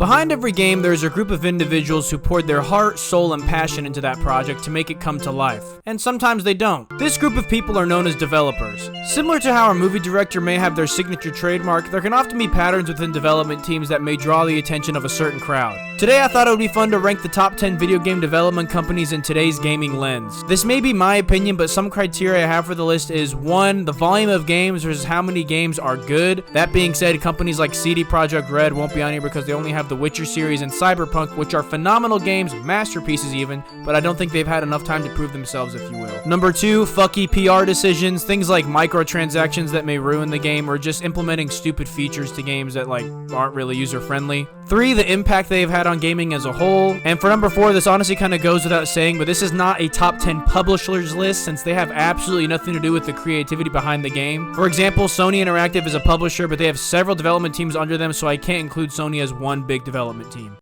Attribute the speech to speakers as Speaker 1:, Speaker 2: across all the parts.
Speaker 1: Behind every game, there is a group of individuals who poured their heart, soul, and passion into that project to make it come to life. And sometimes they don't. This group of people are known as developers. Similar to how a movie director may have their signature trademark, there can often be patterns within development teams that may draw the attention of a certain crowd. Today I thought it would be fun to rank the top 10 video game development companies in today's gaming lens. This may be my opinion, but some criteria I have for the list is 1. The volume of games versus how many games are good. That being said, companies like CD Projekt Red won't be on here because they only have the Witcher series and Cyberpunk, which are phenomenal games, masterpieces even, but I don't think they've had enough time to prove themselves, if you will. Number 2, fucky PR decisions, things like microtransactions that may ruin the game, or just implementing stupid features to games that aren't really user-friendly. 3, the impact they've had on gaming as a whole. And for number 4, this honestly kind of goes without saying, but this is not a top 10 publishers list since they have absolutely nothing to do with the creativity behind the game. For example, Sony Interactive is a publisher, but they have several development teams under them, so I can't include Sony as one big development team.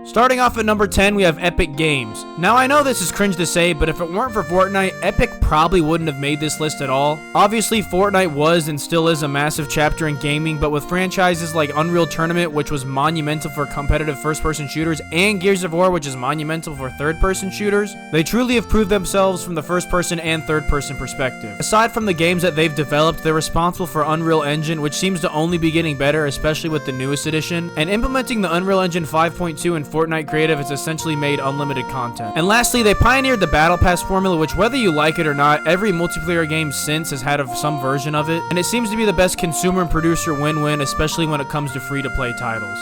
Speaker 1: Starting off at number 10, we have Epic Games. Now I know this is cringe to say, but if it weren't for Fortnite, Epic probably wouldn't have made this list at all. Obviously, Fortnite was and still is a massive chapter in gaming, but with franchises like Unreal Tournament, which was monumental for competitive first-person shooters, and Gears of War, which is monumental for third-person shooters, they truly have proved themselves from the first-person and third-person perspective. Aside from the games that they've developed, they're responsible for Unreal Engine, which seems to only be getting better, especially with the newest edition, and implementing the Unreal Engine 5.2 and Fortnite Creative has essentially made unlimited content. And lastly, they pioneered the Battle Pass formula, which whether you like it or not, every multiplayer game since has had some version of it, and it seems to be the best consumer and producer win-win, especially when it comes to free-to-play titles.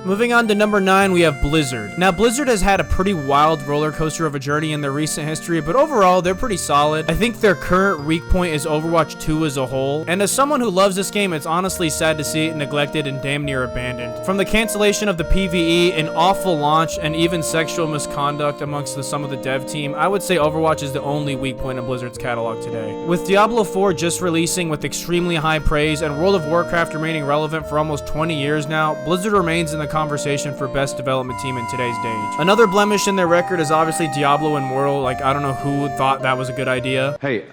Speaker 1: Moving on to number 9, we have Blizzard. Now, Blizzard has had a pretty wild roller coaster of a journey in their recent history, but overall, they're pretty solid. I think their current weak point is Overwatch 2 as a whole, and as someone who loves this game, it's honestly sad to see it neglected and damn near abandoned. From the cancellation of the PvE, an awful launch, and even sexual misconduct amongst some of the dev team, I would say Overwatch is the only weak point in Blizzard's catalog today. With Diablo 4 just releasing with extremely high praise, and World of Warcraft remaining relevant for almost 20 years now, Blizzard remains in the conversation for best development team in today's age. Another blemish in their record is obviously Diablo Immortal. I don't know who thought that was a good idea.
Speaker 2: Hey,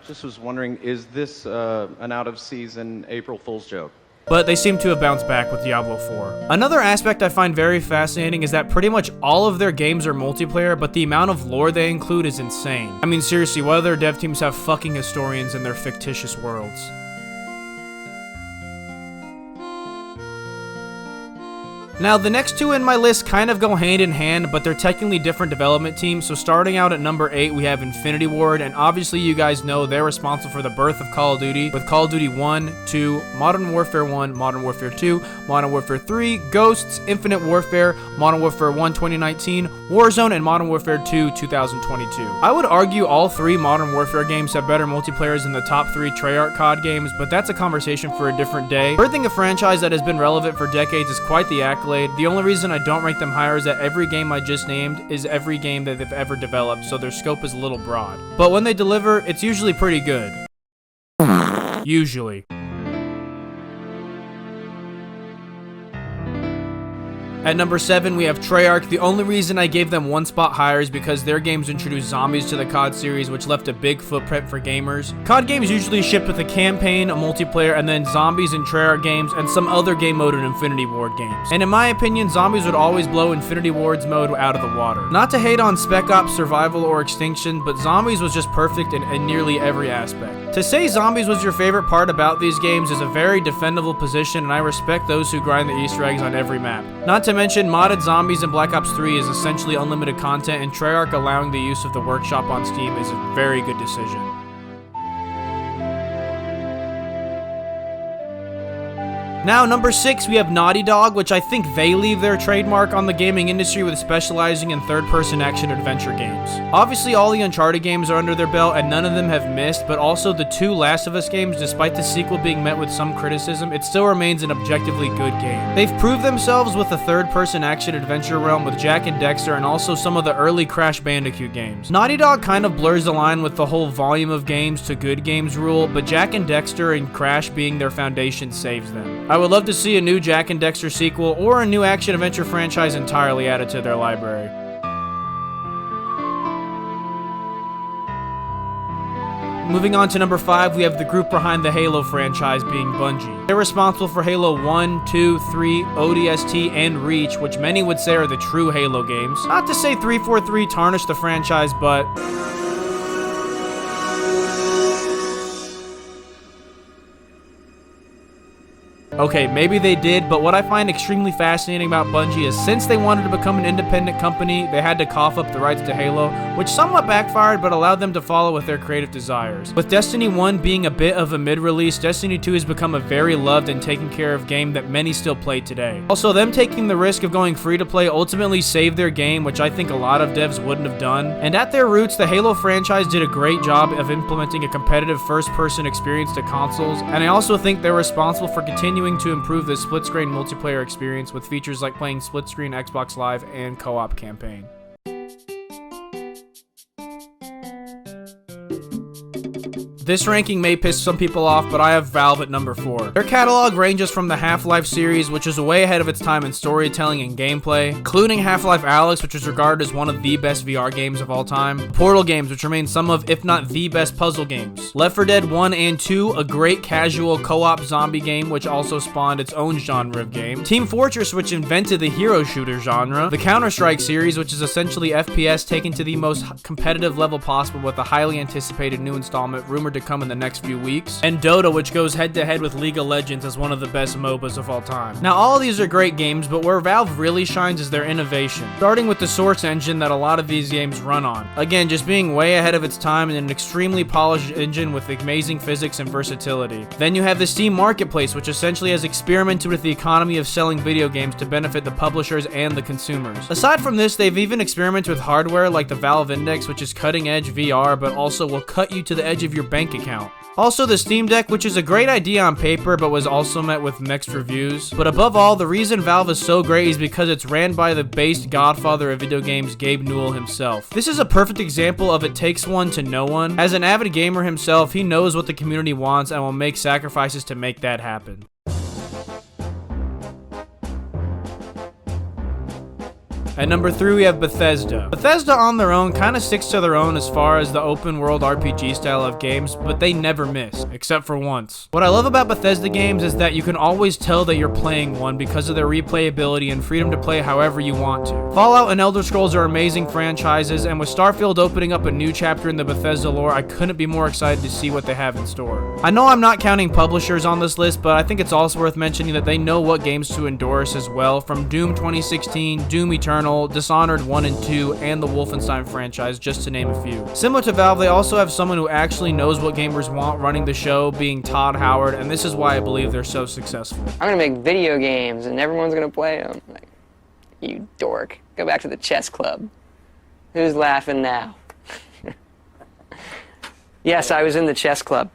Speaker 2: just was wondering, is this an out-of-season April Fool's joke?
Speaker 1: But they seem to have bounced back with Diablo 4. Another aspect I find very fascinating is that pretty much all of their games are multiplayer, but the amount of lore they include is insane. I mean, seriously, what other dev teams have fucking historians in their fictitious worlds? Now, the next two in my list kind of go hand in hand, but they're technically different development teams. So starting out at number 8, we have Infinity Ward, and obviously you guys know they're responsible for the birth of Call of Duty, with Call of Duty 1, 2, Modern Warfare 1, Modern Warfare 2, Modern Warfare 3, Ghosts, Infinite Warfare, Modern Warfare 1 2019, Warzone, and Modern Warfare 2 2022. I would argue all 3 Modern Warfare games have better multiplayers than the top 3 Treyarch COD games, but that's a conversation for a different day. Birthing a franchise that has been relevant for decades is quite the accolade. The only reason I don't rank them higher is that every game I just named is every game that they've ever developed, so their scope is a little broad. But when they deliver, it's usually pretty good. Usually. At number 7, we have Treyarch. The only reason I gave them one spot higher is because their games introduced zombies to the COD series, which left a big footprint for gamers. COD games usually shipped with a campaign, a multiplayer, and then zombies in Treyarch games, and some other game mode in Infinity Ward games. And in my opinion, zombies would always blow Infinity Ward's mode out of the water. Not to hate on Spec Ops, Survival, or Extinction, but zombies was just perfect in nearly every aspect. To say zombies was your favorite part about these games is a very defendable position, and I respect those who grind the Easter eggs on every map. Not to mention, modded zombies in Black Ops 3 is essentially unlimited content, and Treyarch allowing the use of the workshop on Steam is a very good decision. Now, number 6, we have Naughty Dog, which I think they leave their trademark on the gaming industry with specializing in third-person action-adventure games. Obviously, all the Uncharted games are under their belt, and none of them have missed, but also the 2 Last of Us games, despite the sequel being met with some criticism, it still remains an objectively good game. They've proved themselves with the third-person action-adventure realm with Jak and Daxter, and also some of the early Crash Bandicoot games. Naughty Dog kind of blurs the line with the whole volume of games to good games rule, but Jak and Daxter and Crash being their foundation saves them. I would love to see a new Jak and Daxter sequel or a new action-adventure franchise entirely added to their library. Moving on to number 5, we have the group behind the Halo franchise being Bungie. They're responsible for Halo 1, 2, 3, ODST, and Reach, which many would say are the true Halo games. Not to say 343 tarnished the franchise, but okay, maybe they did, but what I find extremely fascinating about Bungie is since they wanted to become an independent company, they had to cough up the rights to Halo, which somewhat backfired but allowed them to follow with their creative desires. With Destiny 1 being a bit of a mid-release, Destiny 2 has become a very loved and taken care of game that many still play today. Also, them taking the risk of going free-to-play ultimately saved their game, which I think a lot of devs wouldn't have done. And at their roots, the Halo franchise did a great job of implementing a competitive first-person experience to consoles, and I also think they're responsible for continuing to improve the split-screen multiplayer experience with features like playing split-screen Xbox Live and co-op campaign. This ranking may piss some people off, but I have Valve at number 4. Their catalog ranges from the Half-Life series, which is way ahead of its time in storytelling and gameplay, including Half-Life Alyx, which is regarded as one of the best VR games of all time, Portal games, which remain some of, if not the best puzzle games, Left 4 Dead 1 and 2, a great casual co-op zombie game, which also spawned its own genre of game, Team Fortress, which invented the hero shooter genre, the Counter-Strike series, which is essentially FPS taken to the most competitive level possible with a highly anticipated new installment rumored to come in the next few weeks, and Dota, which goes head-to-head with League of Legends as one of the best MOBAs of all time. Now, all of these are great games, but where Valve really shines is their innovation, starting with the Source engine that a lot of these games run on. Again, just being way ahead of its time and an extremely polished engine with amazing physics and versatility. Then you have the Steam Marketplace, which essentially has experimented with the economy of selling video games to benefit the publishers and the consumers. Aside from this, they've even experimented with hardware like the Valve Index, which is cutting-edge VR, but also will cut you to the edge of your bank account. Also, the Steam Deck, which is a great idea on paper, but was also met with mixed reviews. But above all, the reason Valve is so great is because it's ran by the based godfather of video games, Gabe Newell himself. This is a perfect example of it takes one to know one. As an avid gamer himself, he knows what the community wants and will make sacrifices to make that happen. At number 3, we have Bethesda. Bethesda on their own kind of sticks to their own as far as the open world RPG style of games, but they never miss, except for once. What I love about Bethesda games is that you can always tell that you're playing one because of their replayability and freedom to play however you want to. Fallout and Elder Scrolls are amazing franchises, and with Starfield opening up a new chapter in the Bethesda lore, I couldn't be more excited to see what they have in store. I know I'm not counting publishers on this list, but I think it's also worth mentioning that they know what games to endorse as well, from Doom 2016, Doom Eternal, Dishonored 1 and 2, and the Wolfenstein franchise, just to name a few. Similar to Valve, they also have someone who actually knows what gamers want running the show, being Todd Howard, and this is why I believe they're so successful.
Speaker 3: I'm gonna make video games and everyone's gonna play them. Like, you dork. Go back to the chess club. Who's laughing now? Yes, I was in the chess club.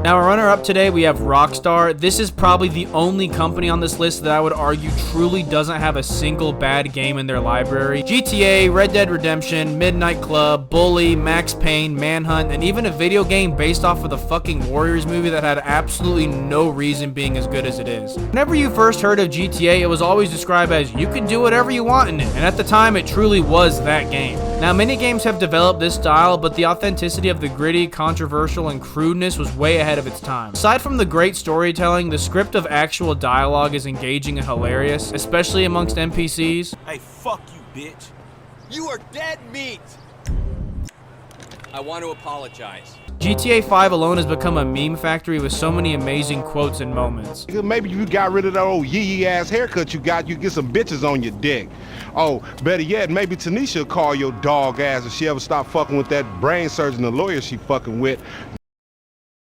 Speaker 1: Now, our runner-up today, we have Rockstar. This is probably the only company on this list that I would argue truly doesn't have a single bad game in their library. GTA, Red Dead Redemption, Midnight Club, Bully, Max Payne, Manhunt, and even a video game based off of the fucking Warriors movie that had absolutely no reason being as good as it is. Whenever you first heard of GTA, it was always described as, you can do whatever you want in it, and at the time, it truly was that game. Now, many games have developed this style, but the authenticity of the gritty, controversial, and crudeness was way ahead of its time. Aside from the great storytelling, the script of actual dialogue is engaging and hilarious, especially amongst NPCs.
Speaker 4: Hey, fuck you, bitch. You are dead meat. I want to apologize.
Speaker 1: GTA 5 alone has become a meme factory with so many amazing quotes and moments.
Speaker 5: Maybe you got rid of that old yee ass haircut you get some bitches on your dick. Oh, better yet, maybe Tanisha will call your dog ass if she ever stop fucking with that brain surgeon, the lawyer she fucking with.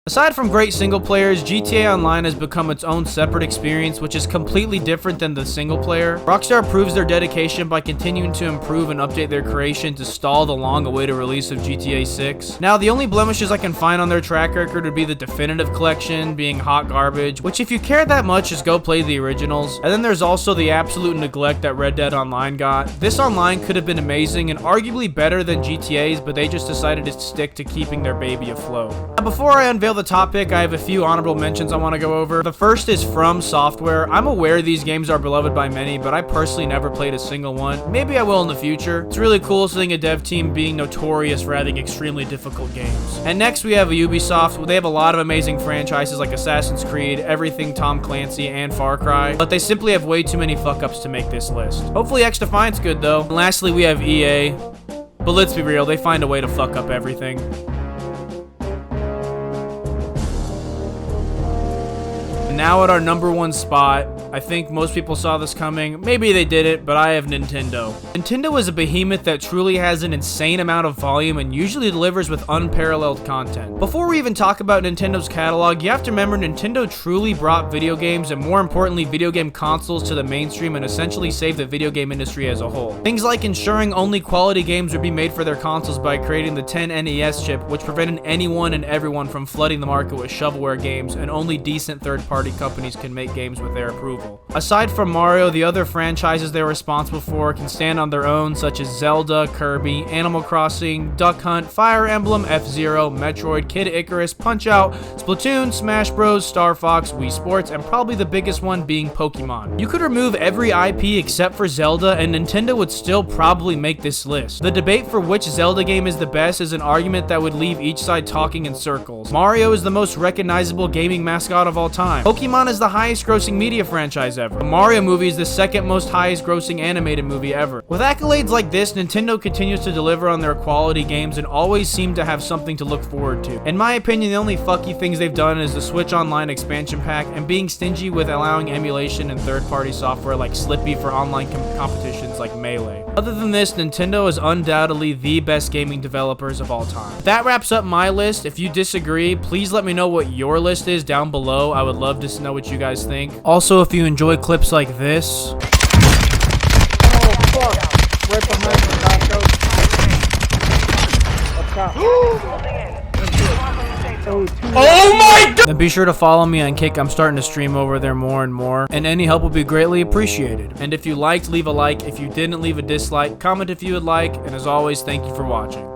Speaker 1: Aside from great single players, GTA Online has become its own separate experience, which is completely different than the single player. Rockstar proves their dedication by continuing to improve and update their creation to stall the long-awaited release of GTA 6. Now, the only blemishes I can find on their track record would be the definitive collection being hot garbage, which if you care that much, just go play the originals. And then there's also the absolute neglect that Red Dead Online got. This online could have been amazing and arguably better than GTA's, but they just decided to stick to keeping their baby afloat. Now, before I unveil the topic, I have a few honorable mentions I want to go over. The first is From Software. I'm aware these games are beloved by many, but I personally never played a single one. Maybe I will in the future. It's really cool seeing a dev team being notorious for having extremely difficult games. And next we have Ubisoft. They have a lot of amazing franchises like Assassin's Creed, everything Tom Clancy, and Far Cry, but they simply have way too many fuck-ups to make this list. Hopefully X-Defiant's good though. And lastly we have EA, but let's be real, they find a way to fuck up everything. Now at our number one spot, I think most people saw this coming. Maybe they didn't, but I have Nintendo. Nintendo is a behemoth that truly has an insane amount of volume and usually delivers with unparalleled content. Before we even talk about Nintendo's catalog, you have to remember Nintendo truly brought video games and more importantly video game consoles to the mainstream and essentially saved the video game industry as a whole. Things like ensuring only quality games would be made for their consoles by creating the 10NES chip, which prevented anyone and everyone from flooding the market with shovelware games, and only decent third-party companies can make games with their approval. Aside from Mario, the other franchises they're responsible for can stand on their own, such as Zelda, Kirby, Animal Crossing, Duck Hunt, Fire Emblem, F-Zero, Metroid, Kid Icarus, Punch-Out, Splatoon, Smash Bros, Star Fox, Wii Sports, and probably the biggest one being Pokemon. You could remove every IP except for Zelda and Nintendo would still probably make this list. The debate for which Zelda game is the best is an argument that would leave each side talking in circles. Mario is the most recognizable gaming mascot of all time. Pokemon is the highest grossing media franchise ever. The Mario movie is the second most highest grossing animated movie ever. With accolades like this, Nintendo continues to deliver on their quality games and always seem to have something to look forward to. In my opinion, the only fucky things they've done is the Switch Online expansion pack and being stingy with allowing emulation and third-party software like Slippy for online competitions like Melee. Other than this, Nintendo is undoubtedly the best gaming developers of all time. That wraps up my list. If you disagree, please let me know what your list is down below. I would love to know what you guys think. Also, if you enjoy clips like this, then be sure to follow me on Kick. I'm starting to stream over there more and more, and any help would be greatly appreciated. And if you liked, leave a like. If you didn't, leave a dislike. Comment if you would like, and as always, thank you for watching.